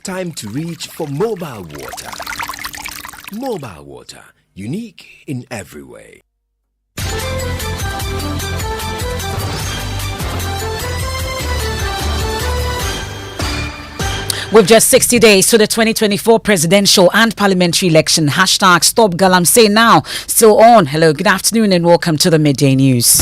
time to reach for mobile water. Mobile water, unique in every way. With just 60 days to the 2024 presidential and parliamentary election, hashtag Stop Galamsey Now still on. Hello, good afternoon and welcome to the Midday News.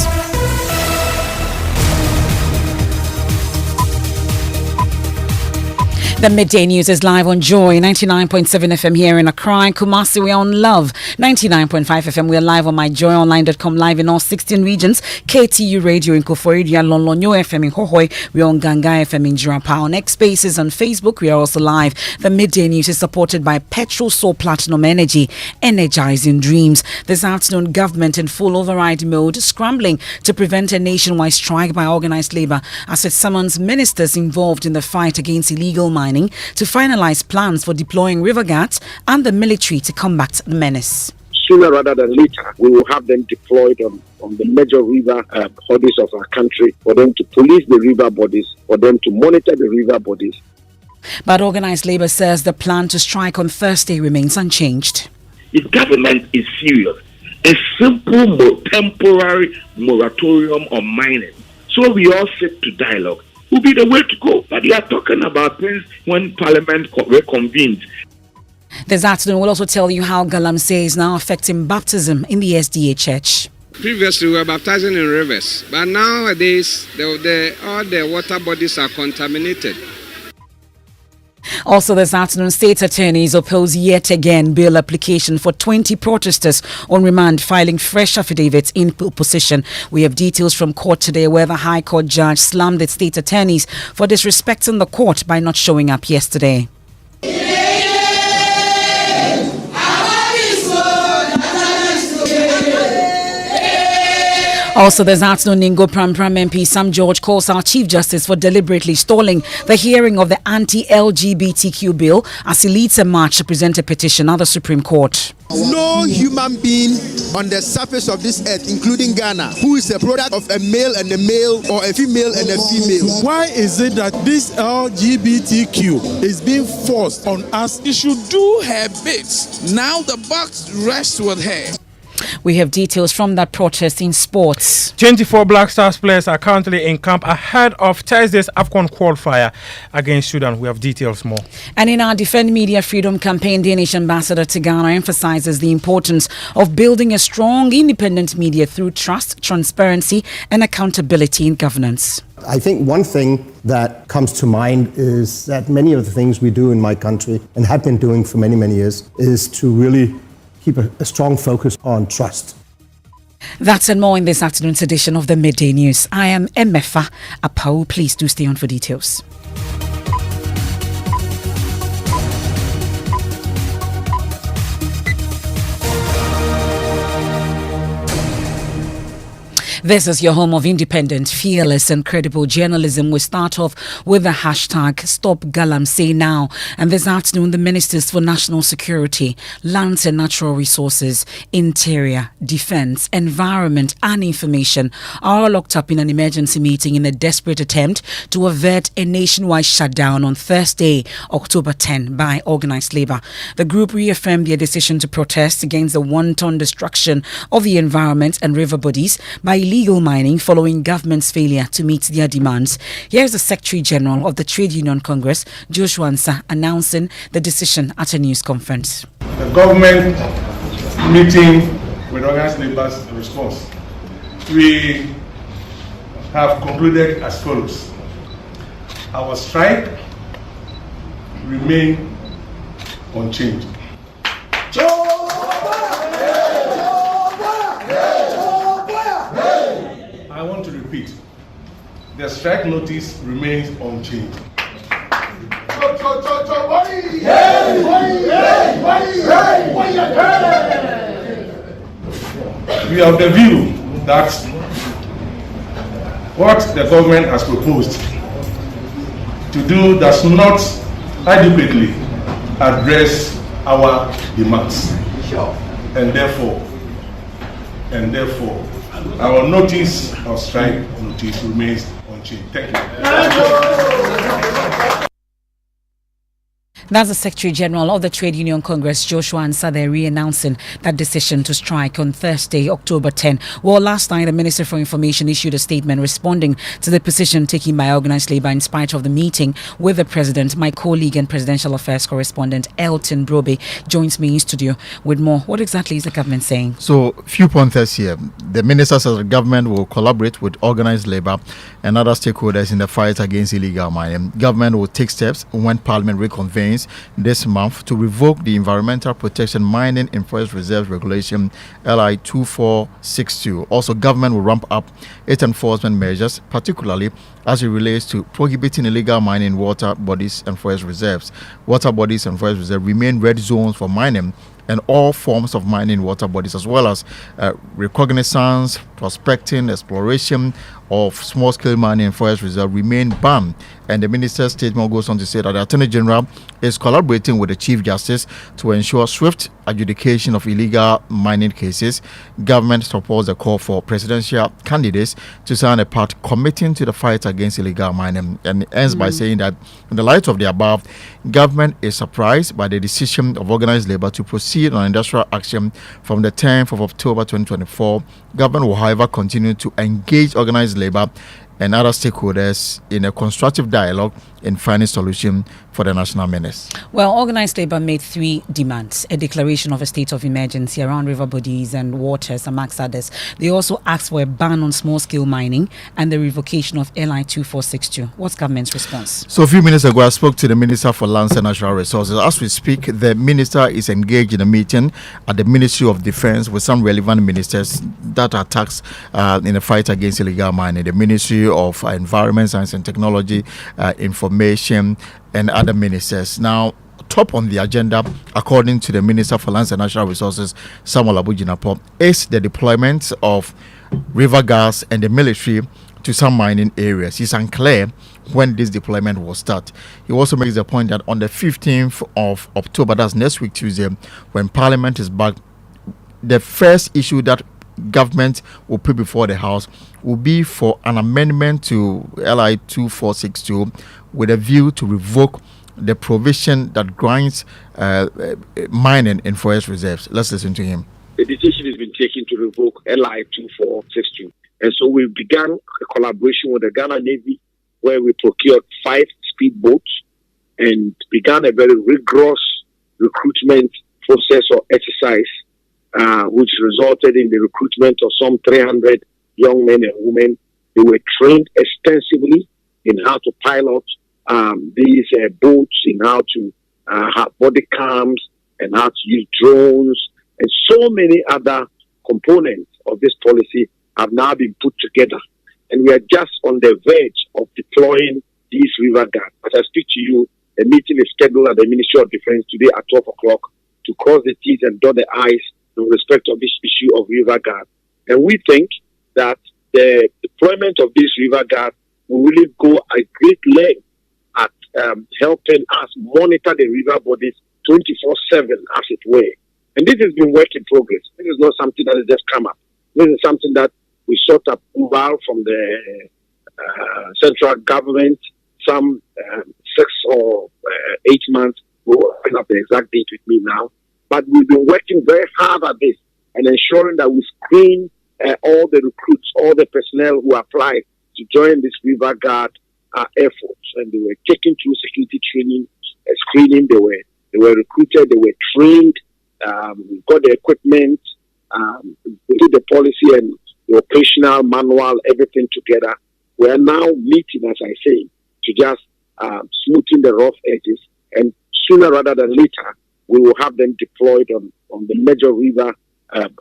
The Midday News is live on Joy 99.7 FM here in Accra and Kumasi. We're on Love 99.5 FM. We're live on myjoyonline.com, live in all 16 regions. KTU Radio in Koforidua, Lonlonyo FM in Hohoi. We're on Ganga FM in Jirapa. On X Spaces on Facebook, we are also live. The Midday News is supported by Petrol Soul Platinum Energy, energizing dreams. This afternoon, government in full override mode, scrambling to prevent a nationwide strike by organized labor as it summons ministers involved in the fight against illegal mining to finalize plans for deploying river guards and the military to combat the menace. Sooner rather than later, we will have them deployed on the major river bodies of our country, for them to police the river bodies, for them to monitor the river bodies. But organized labor says the plan to strike on Thursday remains unchanged. If government is serious, a simple temporary moratorium on mining, so we all sit to dialogue, will be the way to go. But you are talking about things when Parliament reconvenes. This afternoon, we'll also tell you how Galamsey is now affecting baptism in the SDA Church. Previously, we were baptizing in rivers, but nowadays, all the water bodies are contaminated. Also this afternoon, state attorneys oppose yet again bail application for 20 protesters on remand, filing fresh affidavits in opposition. We have details from court today where the High Court judge slammed the state attorneys for disrespecting the court by not showing up yesterday. Also this afternoon, Ningo Pram MP Sam George calls our Chief Justice for deliberately stalling the hearing of the Anti-LGBTQ bill as he leads a march to present a petition at the Supreme Court. No human being on the surface of this earth, including Ghana, who is a product of a male and a male or a female and a female. Why is it that this LGBTQ is being forced on us? She should do her bit. Now the buck rests with her. We have details from that protest in sports. 24 Black Stars players are currently in camp ahead of Thursday's AFCON qualifier against Sudan. We have details more. And in our Defend Media Freedom campaign, Danish ambassador to Ghana emphasizes the importance of building a strong, independent media through trust, transparency, and accountability in governance. I think one thing that comes to mind is that many of the things we do in my country and have been doing for many, many years is to really keep a strong focus on trust. That's and more in this afternoon's edition of the Midday News. I am Emefa Apawu. Please do stay on for details. This is your home of independent, fearless and credible journalism. We start off with the hashtag Stop Galamsey Now. And this afternoon, the Ministers for National Security, Lands and Natural Resources, Interior, Defence, Environment and Information are all locked up in an emergency meeting in a desperate attempt to avert a nationwide shutdown on Thursday, October 10 by organised labour. The group reaffirmed their decision to protest against the wanton destruction of the environment and river bodies by illegal mining following government's failure to meet their demands. Here's the Secretary General of the Trade Union Congress, Joshua Nsa, announcing the decision at a news conference. The government meeting with organized labor's response. We have concluded as follows. Our strike remain unchanged. I want to repeat, the strike notice remains unchanged. We have the view that what the government has proposed to do does not adequately address our demands. And therefore, our notice of strike notice remains unchanged. Thank you. That's the Secretary General of the Trade Union Congress, Joshua Nsaderi, announcing that decision to strike on Thursday, October 10. Well, last night, the Minister for Information issued a statement responding to the position taken by Organised Labour in spite of the meeting with the President. My colleague and Presidential Affairs correspondent, Elton Brobe, joins me in studio with more. What exactly is the government saying? So, few pointers here. The Minister says the government will collaborate with Organised Labour and other stakeholders in the fight against illegal mining. Government will take steps when Parliament reconvenes this month to revoke the Environmental Protection Mining in Forest Reserves Regulation LI 2462. Also, government will ramp up its enforcement measures, particularly as it relates to prohibiting illegal mining in water bodies and forest reserves. Water bodies and forest reserves remain red zones for mining, and all forms of mining water bodies, as well as reconnaissance, prospecting, exploration of small-scale mining in forest reserve, remain banned. And the minister's statement goes on to say that the Attorney General is collaborating with the Chief Justice to ensure swift adjudication of illegal mining cases. Government supports the call for presidential candidates to sign a pact committing to the fight against illegal mining, and it ends by saying that in the light of the above, government is surprised by the decision of Organised Labour to proceed on industrial action from the 10th of October 2024. Government will, however, continue to engage Organised Labour and other stakeholders in a constructive dialogue in finding solution for the national menace. Well, Organised Labour made 3 demands: a declaration of a state of emergency around river bodies and waters, amongst others. They also asked for a ban on small-scale mining and the revocation of LI 2462. What's government's response? So a few minutes ago, I spoke to the Minister for Lands and Natural Resources. As we speak, the Minister is engaged in a meeting at the Ministry of Defence with some relevant ministers that are tasked in the fight against illegal mining. The Ministry of Environment, Science and Technology, Information, and other ministers. Now, top on the agenda, according to the Minister for Lands and Natural Resources, Samuel Abujinapo, is the deployment of river gas and the military to some mining areas. It's unclear when this deployment will start. He also makes the point that on the 15th of October, that's next week Tuesday, when Parliament is back, the first issue that government will put before the House will be for an amendment to LI 2462 with a view to revoke the provision that grants mining in forest reserves. Let's listen to him. The decision has been taken to revoke LI 2462. And so we began a collaboration with the Ghana Navy, where we procured 5 speedboats and began a very rigorous recruitment process or exercise, which resulted in the recruitment of some 300 young men and women. They were trained extensively in how to pilot these boats, in how to have body cams, and how to use drones, and so many other components of this policy have now been put together. And we are just on the verge of deploying these river guards. As I speak to you, a meeting is scheduled at the Ministry of Defence today at 12 o'clock to cross the T's and dot the I's in respect of this issue of river guards. And we think that the deployment of these river guards will really go a great length at helping us monitor the river bodies 24/7, as it were. And this has been work in progress. This is not something that has just come up. This is something that we sought approval from the central government some 6 or 8 months. We'll find out the exact date with me now. But we've been working very hard at this and ensuring that we screen all the recruits, all the personnel who applied to join this river guard efforts. And they were taken through security training, screening. They were recruited, they were trained, we got the equipment, we did the policy and the operational manual, everything together. We are now meeting, as I say, to just smoothing the rough edges, and sooner rather than later, we will have them deployed on the major river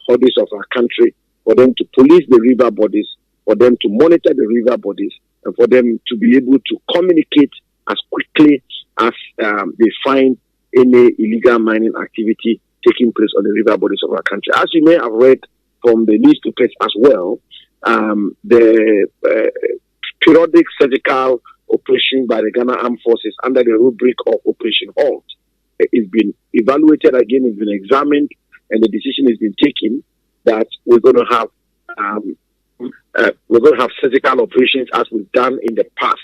bodies of our country, for them to police the river bodies, for them to monitor the river bodies, and for them to be able to communicate as quickly as they find any illegal mining activity taking place on the river bodies of our country. As you may have read from the newspapers as well, the periodic surgical operation by the Ghana Armed Forces under the rubric of Operation Halt is been evaluated again, has been examined, and the decision has been taken that we're going to have surgical operations as we've done in the past.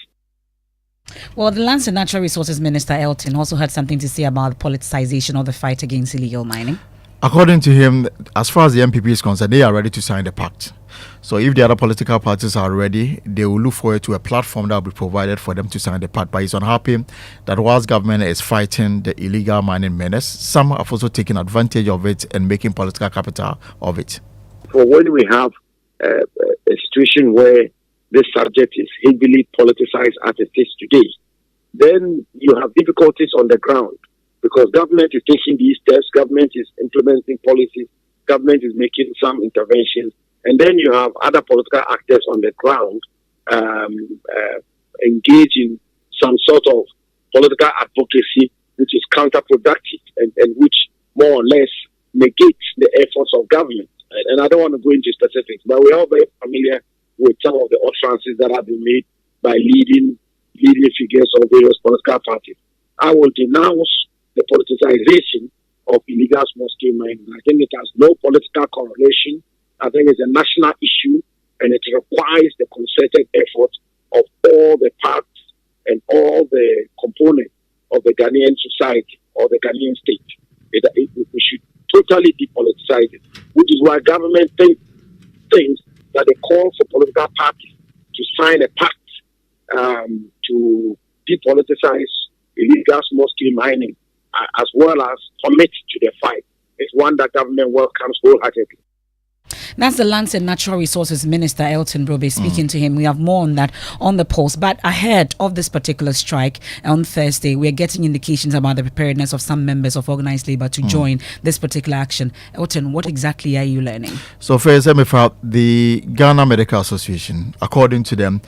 Well, the Lands and Natural Resources Minister Elton also had something to say about the politicization of the fight against illegal mining. According to him, as far as the MPP is concerned, they are ready to sign the pact. So if the other political parties are ready, they will look forward to a platform that will be provided for them to sign the pact. But he's unhappy that whilst government is fighting the illegal mining menace, some have also taken advantage of it and making political capital of it. For when we have a situation where this subject is heavily politicized as it is today, then you have difficulties on the ground because government is taking these steps, government is implementing policies, government is making some interventions, and then you have other political actors on the ground engaging some sort of political advocacy which is counterproductive and which more or less negates the efforts of government. And I don't want to go into specifics, but we're all very familiar with some of the utterances that have been made by leading figures of various political parties. I will denounce the politicization of illegal small-scale mining. I think it has no political correlation. I think it's a national issue, and it requires the concerted effort of all the parts and all the components of the Ghanaian society or the Ghanaian state. We should totally depoliticize it, which is why government thinks that they call for political parties to sign a pact to depoliticize illegal small-scale mining as well as commit to the fight. It's one that government welcomes wholeheartedly. That's the Lands and Natural Resources Minister Elton Brobe speaking to him. We have more on that on the post. But ahead of this particular strike on Thursday, we're getting indications about the preparedness of some members of organized labor to join this particular action. Elton, what exactly are you learning? So first, Emefa, the Ghana Medical Association, according to them,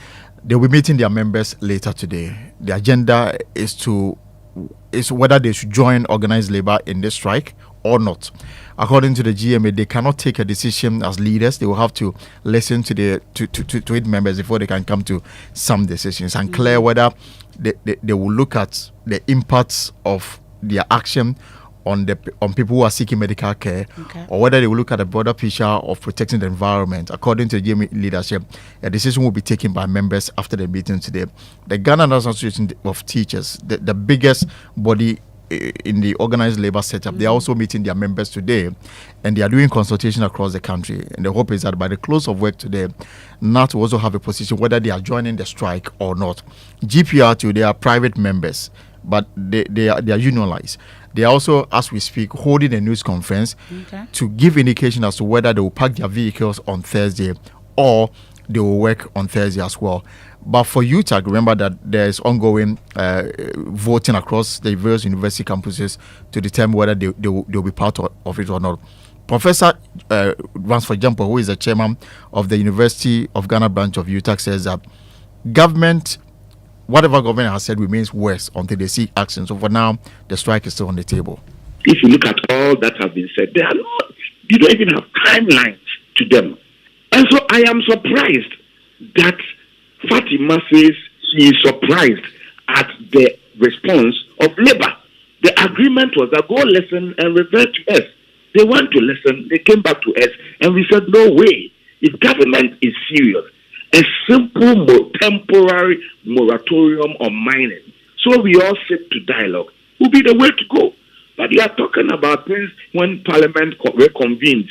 they'll be meeting their members later today. The agenda is whether they should join organized labor in this strike or not. According to the GMA, they cannot take a decision as leaders. They will have to listen to its members before they can come to some decisions. Unclear whether they will look at the impacts of their action on people who are seeking medical care, or whether they will look at the broader picture of protecting the environment. According to the GMA leadership, a decision will be taken by members after the meeting today. The Ghana National Association of Teachers, the biggest body in the organized labor setup, they are also meeting their members today, and they are doing consultation across the country. And the hope is that by the close of work today, NAT will also have a position whether they are joining the strike or not. GPR2, they are private members, but they are unionized. They are also, as we speak, holding a news conference to give indication as to whether they will park their vehicles on Thursday or they will work on Thursday as well. But for UTAG, remember that there is ongoing voting across the various university campuses to determine whether they will be part of it or not. Professor Ransford Jumper, who is the chairman of the University of Ghana branch of UTAG, says that whatever government has said remains worse until they see action. So for now, the strike is still on the table. If you look at all that has been said, you don't even have timelines to them. And so I am surprised that Fatima says she is surprised at the response of Labour. The agreement was that go listen and revert to us. They went to listen, they came back to us, and we said, no way. If government is serious, a simple temporary moratorium on mining, so we all sit to dialogue, will be the way to go. But you are talking about things when Parliament reconvenes,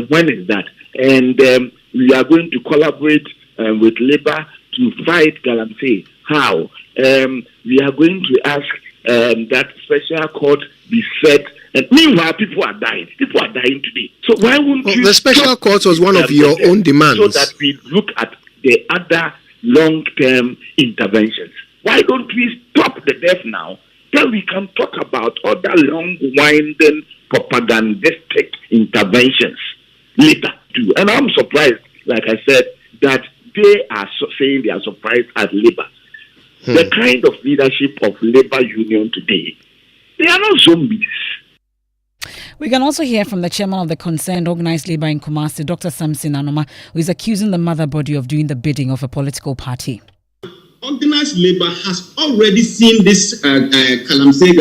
when is that? And we are going to collaborate with Labour to fight Galamsey. How? We are going to ask that special court be set. And meanwhile, people are dying. People are dying today. So why wouldn't you... The special court was one of your own demands. So that we look at the other long-term interventions. Why don't we stop the death now? Then we can talk about other long-winding propagandistic interventions later too. And I'm surprised, like I said, that they are saying they are surprised at Labour. The kind of leadership of Labour Union today, they are not zombies. We can also hear from the chairman of the concerned organized labor in Kumasi, Dr. Samson Anoma, who is accusing the mother body of doing the bidding of a political party. Organized labor has already seen this Galamsey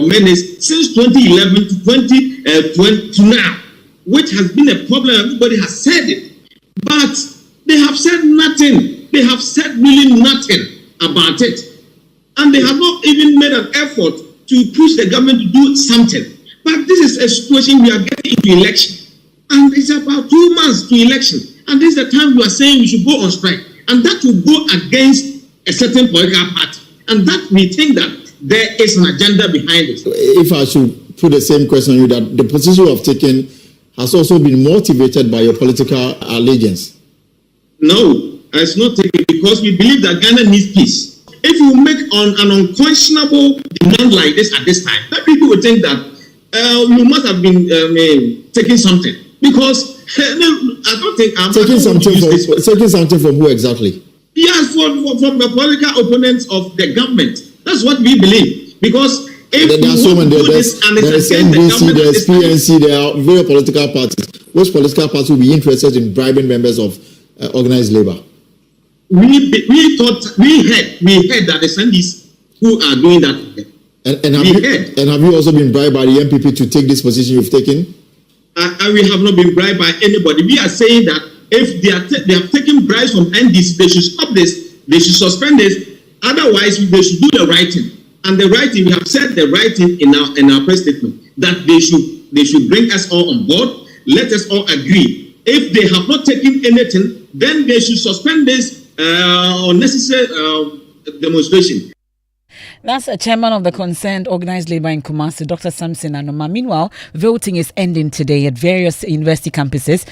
menace since 2011 to 2020 to now, which has been a problem. Everybody has said it, but they have said nothing. They have said really nothing about it. and they have not even made an effort to push the government to do something. But this is a situation we are getting into election, and it's about 2 months to election, and this is the time we are saying we should go on strike, and that will go against a certain political party, and that we think that there is an agenda behind it. If I should put the same question on you, that the position you have taken has also been motivated by your political allegiance. No, it's not taken because we believe that Ghana needs peace. If you make an unquestionable demand like this at this time, then people will think that you must have been taking something. Because I don't think I'm taking something from who exactly? Yes, from the political opponents of the government. That's what we believe. Because if there are so many, there's NDC, there's PNC, there are various political parties. Which political party will be interested in bribing members of organized labor? We heard that the Sandis who are doing that. And have you also been bribed by the MPP to take this position you've taken? We have not been bribed by anybody. We are saying that if they have taken bribes from NDC, they should stop this. They should suspend this. Otherwise, they should do the right thing. And the right thing, we have said the right thing in our press statement, that they should bring us all on board. Let us all agree. If they have not taken anything, then they should suspend this unnecessary demonstration. That's a chairman of the concerned organized labor in Kumasi, Dr. Samson Anoma. Meanwhile, voting is ending today at various university campuses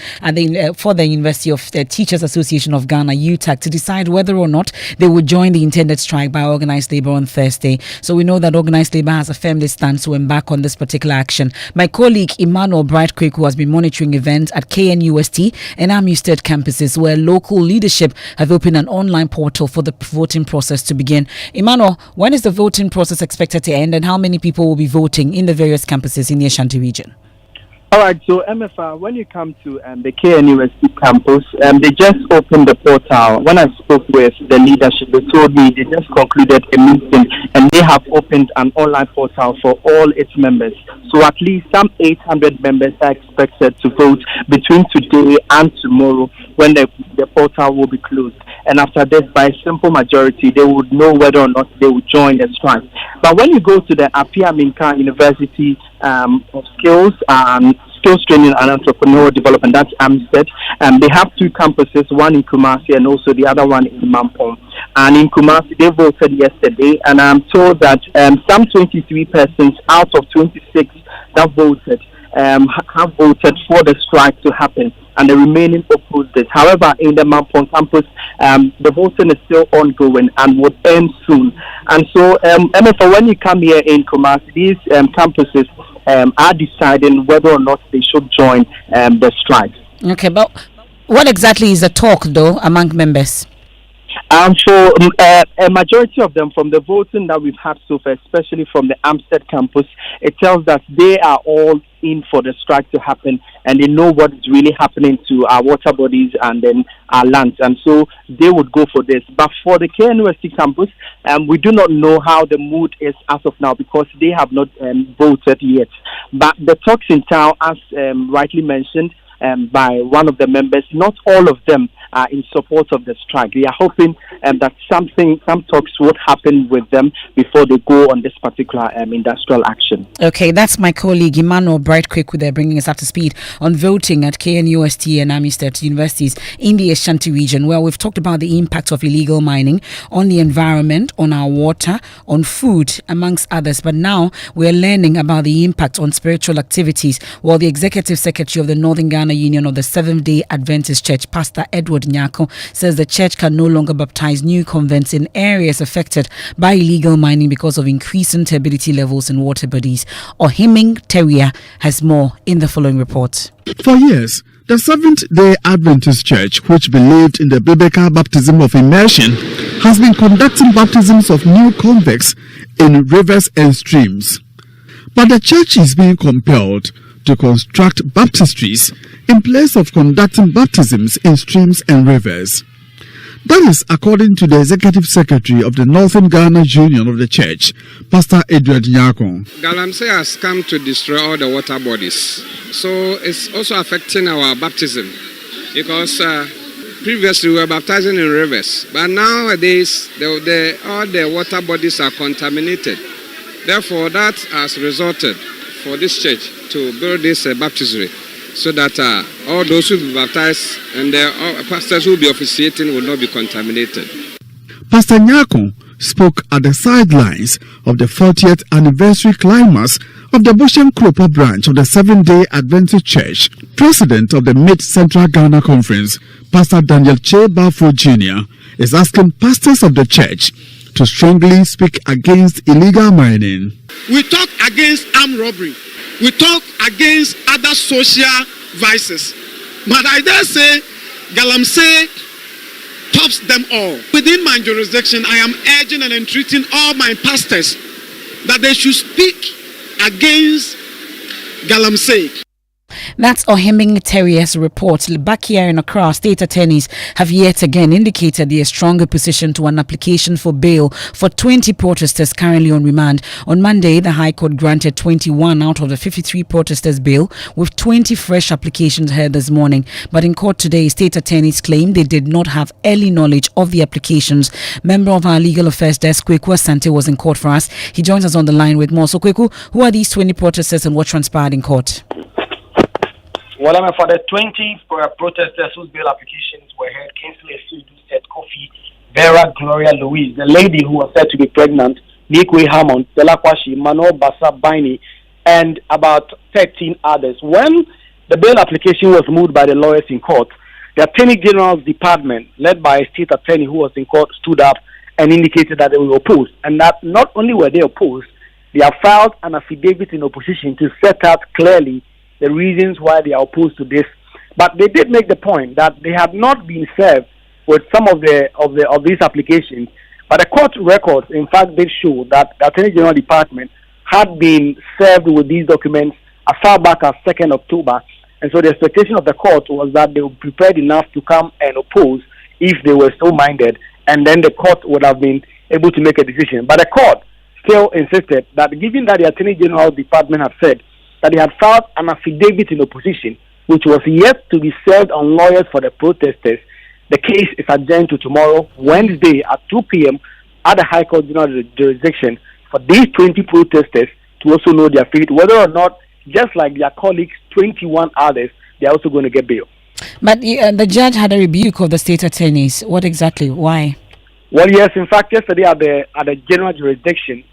for the University of the Teachers Association of Ghana, UTAG, to decide whether or not they will join the intended strike by organized labor on Thursday. So we know that organized labor has a firm stance to embark on this particular action. My colleague Emmanuel Brightquick, who has been monitoring events at KNUST and Amistad campuses, where local leadership have opened an online portal for the voting process to begin. Emmanuel, when is the voting process expected to end, and how many people will be voting in the various campuses in the Ashanti region? All right, so Emefa, when you come to the KNUST campus, they just opened the portal. When I spoke with the leadership, they told me they just concluded a meeting and they have opened an online portal for all its members. So at least some 800 members are expected to vote between today and tomorrow when the portal will be closed. And after this, by simple majority, they would know whether or not they would join the strike. But when you go to the Apia Minka University of Skills Training and Entrepreneurial Development, that's Amistad, they have 2 campuses, one in Kumasi and also the other one in Mampong. And in Kumasi, they voted yesterday, and I'm told that some 23 persons out of 26 that voted have voted for the strike to happen, and the remaining opposed it. However, in the Mampong campus, the voting is still ongoing and would end soon. And so, Emefa, when you come here in Kumasi, these campuses are deciding whether or not they should join the strike. Okay, but what exactly is the talk, though, among members? For a majority of them, from the voting that we've had so far, especially from the Amsterdam campus, it tells that they are all in for the strike to happen, and they know what is really happening to our water bodies and then our lands, and so they would go for this. But for the KNUST campus, we do not know how the mood is as of now because they have not voted yet. But the talks in town, as rightly mentioned by one of the members, not all of them are in support of the strike. They are hoping that some talks would happen with them before they go on this particular industrial action. Okay, that's my colleague Emmanuel Brightquick, they're bringing us up to speed on voting at KNUST and Amistad universities in the Ashanti region, where we've talked about the impact of illegal mining on the environment, on our water, on food, amongst others. But now we're learning about the impact on spiritual activities. Well, the Executive Secretary of the Northern Ghana Union of the Seventh-day Adventist Church, Pastor Edward Nyako, says the church can no longer baptize new converts in areas affected by illegal mining because of increasing turbidity levels in water bodies. Ohiming Teria has more in the following report. For years, the Seventh-day Adventist Church, which believed in the biblical baptism of immersion, has been conducting baptisms of new convicts in rivers and streams. But the church is being compelled to construct baptistries in place of conducting baptisms in streams and rivers. That is according to the Executive Secretary of the Northern Ghana Union of the Church, Pastor Edward Nyako. Galamsey has come to destroy all the water bodies. So it's also affecting our baptism because Previously, we were baptizing in rivers, but nowadays, all the water bodies are contaminated. Therefore, that has resulted for this church to build this baptistry so that all those who will be baptized and the pastors who will be officiating will not be contaminated. Pastor Nyako spoke at the sidelines of the 40th anniversary climax of the Boshem Kropa branch of the Seventh-day Adventist Church. President of the Mid-Central Ghana Conference, Pastor Daniel Che Bafo Jr., is asking pastors of the church to strongly speak against illegal mining. We talk against armed robbery. We talk against other social vices. But I dare say, Galamsey tops them all. Within my jurisdiction, I am urging and entreating all my pastors that they should speak against Galamsey. That's Ohiming Terrier's report. Back here in Accra, state attorneys have yet again indicated their stronger position to an application for bail for 20 protesters currently on remand. On Monday, the High Court granted 21 out of the 53 protesters bail, with 20 fresh applications heard this morning. But in court today, state attorneys claim they did not have early knowledge of the applications. Member of our legal affairs desk, Kweku Asante, was in court for us. He joins us on the line with more. So, Kweku, who are these 20 protesters and what transpired in court? Well, for the 20 protesters whose bail applications were heard, Kingsley Esudu said Kofi, Vera Gloria Louise, the lady who was said to be pregnant, Nikwe Hammond, Delakwashi, Manuel Basa Baini, and about 13 others. When the bail application was moved by the lawyers in court, the Attorney General's department, led by a state attorney who was in court, stood up and indicated that they were opposed. And that not only were they opposed, they have filed an affidavit in opposition to set out clearly the reasons why they are opposed to this. But they did make the point that they have not been served with some of these applications. But the court records, in fact, did show that the Attorney General Department had been served with these documents as far back as 2nd October. And so the expectation of the court was that they were prepared enough to come and oppose if they were so minded, and then the court would have been able to make a decision. But the court still insisted that given that the Attorney General Department had said that they had filed an affidavit in opposition, which was yet to be served on lawyers for the protesters, the case is adjourned to tomorrow, Wednesday at 2 p.m. at the High Court General Jurisdiction for these 20 protesters to also know their fate, whether or not, just like their colleagues, 21 others, they are also going to get bail. But the judge had a rebuke of the state attorneys. What exactly? Why? Well, yes, in fact, yesterday at the general jurisdiction,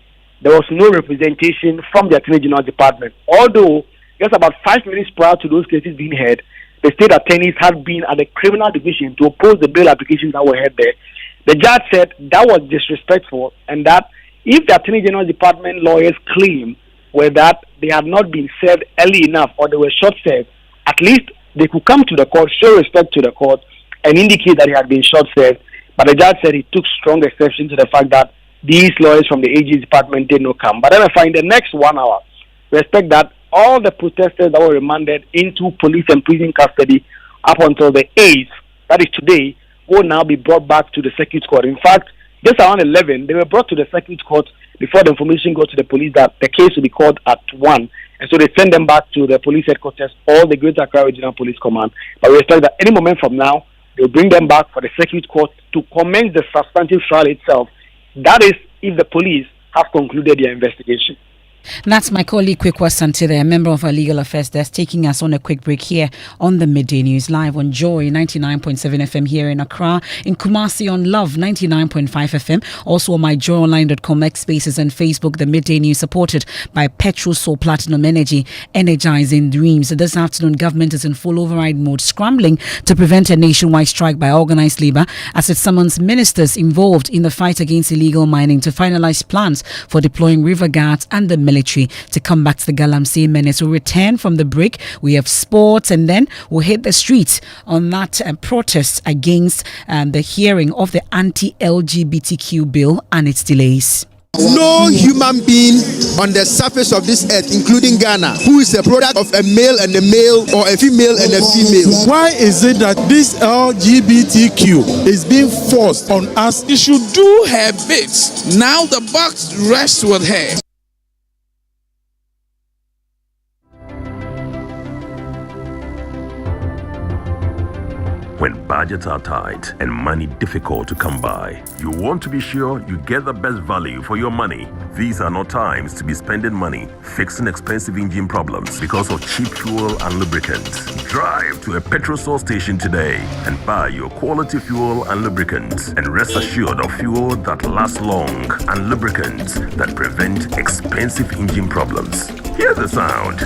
there was no representation from the Attorney General Department. Although, just about 5 minutes prior to those cases being heard, the state attorneys had been at the criminal division to oppose the bail applications that were heard there. The judge said that was disrespectful, and that if the Attorney General Department lawyers' claim were that they had not been served early enough or they were short-served, at least they could come to the court, show respect to the court, and indicate that they had been short-served. But the judge said he took strong exception to the fact that these lawyers from the AG's department did not come. But then I find the next 1 hour, we expect that all the protesters that were remanded into police and prison custody up until the 8th, that is today, will now be brought back to the circuit court. In fact, just around 11, they were brought to the circuit court before the information got to the police that the case will be called at 1. And so they send them back to the police headquarters or the Greater Accra Regional Police Command. But we expect that any moment from now, they'll bring them back for the circuit court to commence the substantive trial itself. That is, if the police have concluded their investigation. That's my colleague Kweku Asante there, a member of our legal affairs desk, taking us on a quick break here on the Midday News, live on Joy 99.7 FM here in Accra, in Kumasi on Love 99.5 FM, also on myjoyonline.com, X Spaces and Facebook. The Midday News supported by Petrol Soul Platinum Energy, energizing dreams. This afternoon, government is in full override mode, scrambling to prevent a nationwide strike by organized labor as it summons ministers involved in the fight against illegal mining to finalize plans for deploying river guards and the military to come back to the Galamsey menace. We'll return from the break. We have sports, and then we'll hit the streets on that protest against the hearing of the Anti-LGBTQ bill and its delays. No human being on the surface of this earth, including Ghana, who is a product of a male and a male or a female and a female. Why is it that this LGBTQ is being forced on us? She should do her bit. Now the buck rests with her. When when budgets are tight and money difficult to come by. You want to be sure you get the best value for your money. These are not times to be spending money fixing expensive engine problems because of cheap fuel and lubricants. Drive to a petrol source station today and buy your quality fuel and lubricants, and rest assured of fuel that lasts long and lubricants that prevent expensive engine problems. Hear the sound.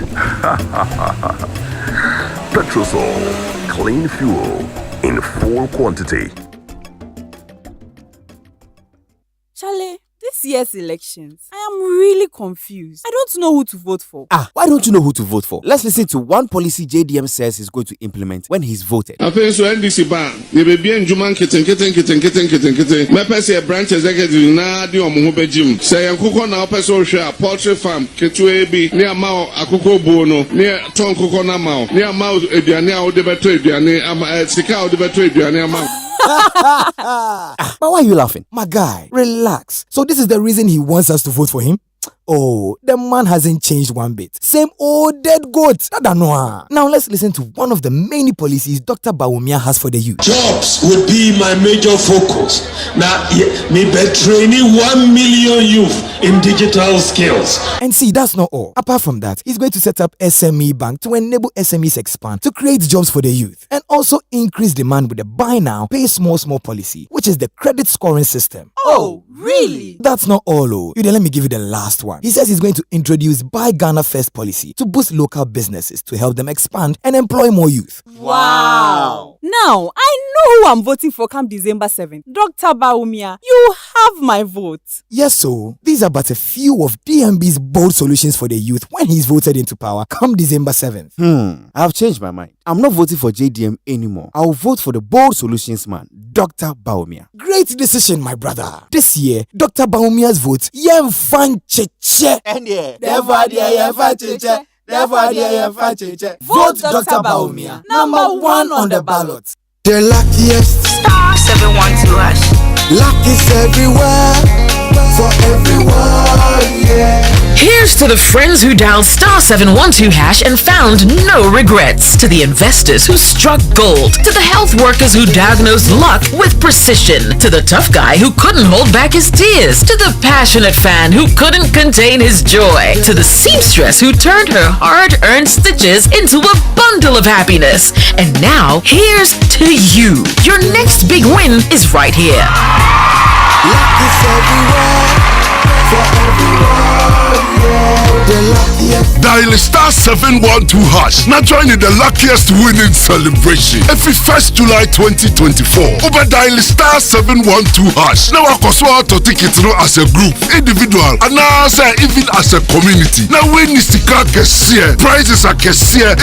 Petrosol, clean fuel in full quantity. Charlie, this year's elections, I am really confused. I don't know who to vote for. Why don't you know who to vote for? Let's listen to one policy JDM says he's going to implement when he's voted. I think so NDC ban. They be in Juman kitten. My person branch executive na di omo ho begim. Say akoko na person share poultry farm ketu ebi near mao akoko bono near ton koko na mao near mao eduane a wo de beto eduane ama sika wo de beto eduane ama. But why are you laughing? My guy, relax. So this is the reason he wants us to vote for him? Oh, the man hasn't changed one bit. Same old dead goat. Now let's listen to one of the many policies Dr. Bawumia has for the youth. Jobs will be my major focus. Now, me be training 1 million youth in digital skills. And see, that's not all. Apart from that, he's going to set up SME Bank to enable SMEs expand, to create jobs for the youth, and also increase demand with the buy now, pay small policy, which is the credit scoring system. Oh, really? That's not all. Let me give you the last one. He says he's going to introduce Buy Ghana First policy to boost local businesses to help them expand and employ more youth. Wow! Now, I know who I'm voting for come December 7th. Dr. Bawumia, you have my vote. Yes, so these are but a few of DMB's bold solutions for the youth when he's voted into power come December 7th. I've changed my mind. I'm not voting for JDM anymore. I'll vote for the bold solutions man, Dr. Bawumia. Great decision, my brother. This year, Dr. Bawumia's vote, vote Dr. Bawumia, number 1 on the ballot. The luckiest star 712 hash. Luck is everywhere. For everyone, yeah. Here's to the friends who dialed star 712 hash and found no regrets. To the investors who struck gold. To the health workers who diagnosed luck with precision. To the tough guy who couldn't hold back his tears. To the passionate fan who couldn't contain his joy. To the seamstress who turned her hard-earned stitches into a bundle of happiness. And now, here's to you. Your next big win is right here. Luck is everywhere, for everyone, yeah. The luckiest. Dial star 712 hash. Now join in the luckiest winning celebration. Every 1st July 2024. Over dial star 712 hash. Now I can swap to tickets as a group, individual, and now even as a community. Now win is the car prizes are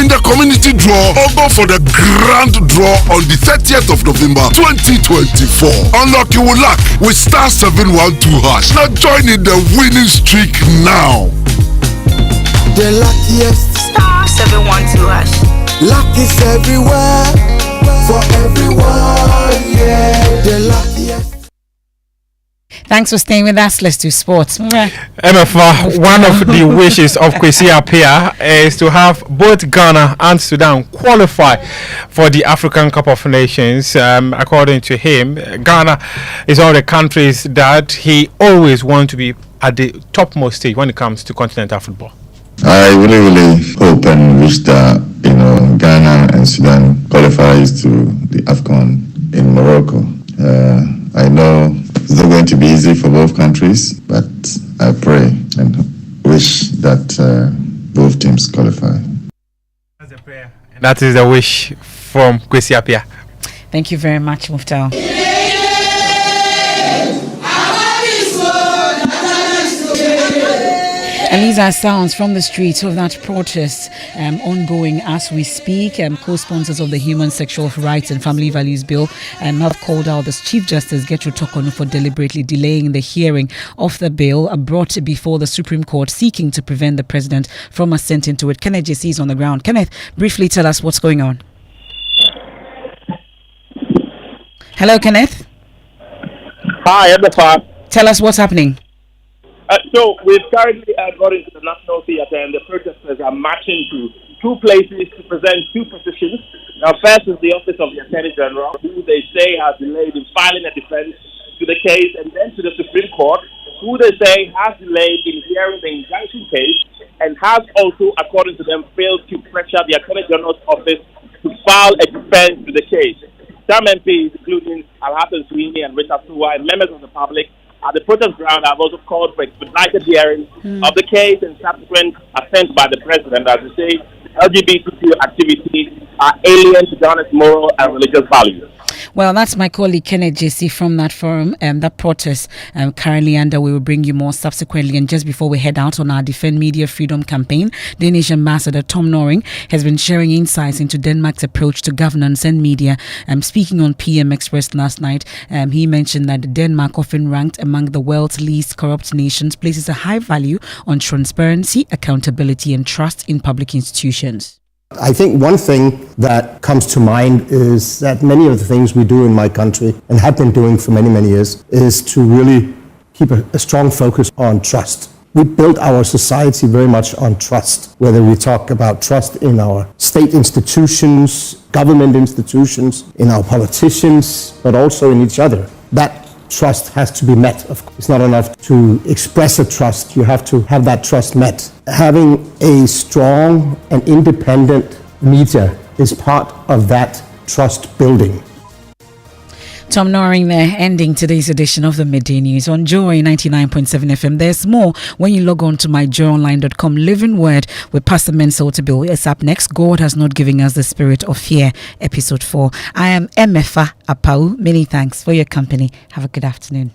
in the community draw or go for the grand draw on the 30th of November 2024. Unlock your luck with star 712 hash. Now join in the winning streak now. The luckiest star 712 hash. Luck is everywhere, for everyone, yeah. The luckiest. Thanks for staying with us. Let's do sports. Emefa, one of the wishes of Kwesi Appiah is to have both Ghana and Sudan qualify for the African Cup of Nations. According to him, Ghana is one of the countries that he always wants to be at the topmost stage when it comes to continental football. I really hope and wish that Ghana and Sudan qualifies to the AFCON in Morocco. I know it's not going to be easy for both countries, but I pray and wish that both teams qualify. That's a prayer. That is the wish from Kwesi Appiah. Thank you very much, Muftal. And these are sounds from the streets of that protest ongoing as we speak. Co-sponsors of the Human Sexual Rights and Family Values Bill have called out the Chief Justice Getro Tokonu for deliberately delaying the hearing of the bill brought before the Supreme Court, seeking to prevent the president from assenting to it. Kenneth JC is on the ground. Kenneth, briefly tell us what's going on. Hello, Kenneth. Hi, Emefa. Tell us what's happening. So we've currently got into the National Theatre, and the protesters are marching to two places to present two petitions. Now, first is the Office of the Attorney General, who they say has delayed in filing a defense to the case, and then to the Supreme Court, who they say has delayed in hearing the injunction case, and has also, according to them, failed to pressure the Attorney General's office to file a defense to the case. Some MPs, including Alhassan Sweeney and Richard Suwa, and members of the public at the protest ground have also called for expedited hearings of the case and subsequent assent by the president, as they say LGBTQ activities are alien to Ghana's moral and religious values. Well, that's my colleague Kenneth JC from that forum. That protest currently under. We will bring you more subsequently. And just before we head out on our Defend Media Freedom campaign, Danish Ambassador Tom Noring has been sharing insights into Denmark's approach to governance and media. Speaking on PM Express last night, he mentioned that Denmark, often ranked among the world's least corrupt nations, places a high value on transparency, accountability, and trust in public institutions. I think one thing that comes to mind is that many of the things we do in my country and have been doing for many, many years is to really keep a strong focus on trust. We built our society very much on trust, whether we talk about trust in our state institutions, government institutions, in our politicians, but also in each other. That trust has to be met. It's not enough to express a trust. You have to have that trust met. Having a strong and independent media is part of that trust building. Tom Noring there, ending today's edition of the Midday News on Joy 99.7 FM. There's more when you log on to myjoyonline.com. Living Word with Pastor Mensah Otabil is up next. God has not given us the spirit of fear, episode 4. I am Emefa Apawu. Many thanks for your company. Have a good afternoon.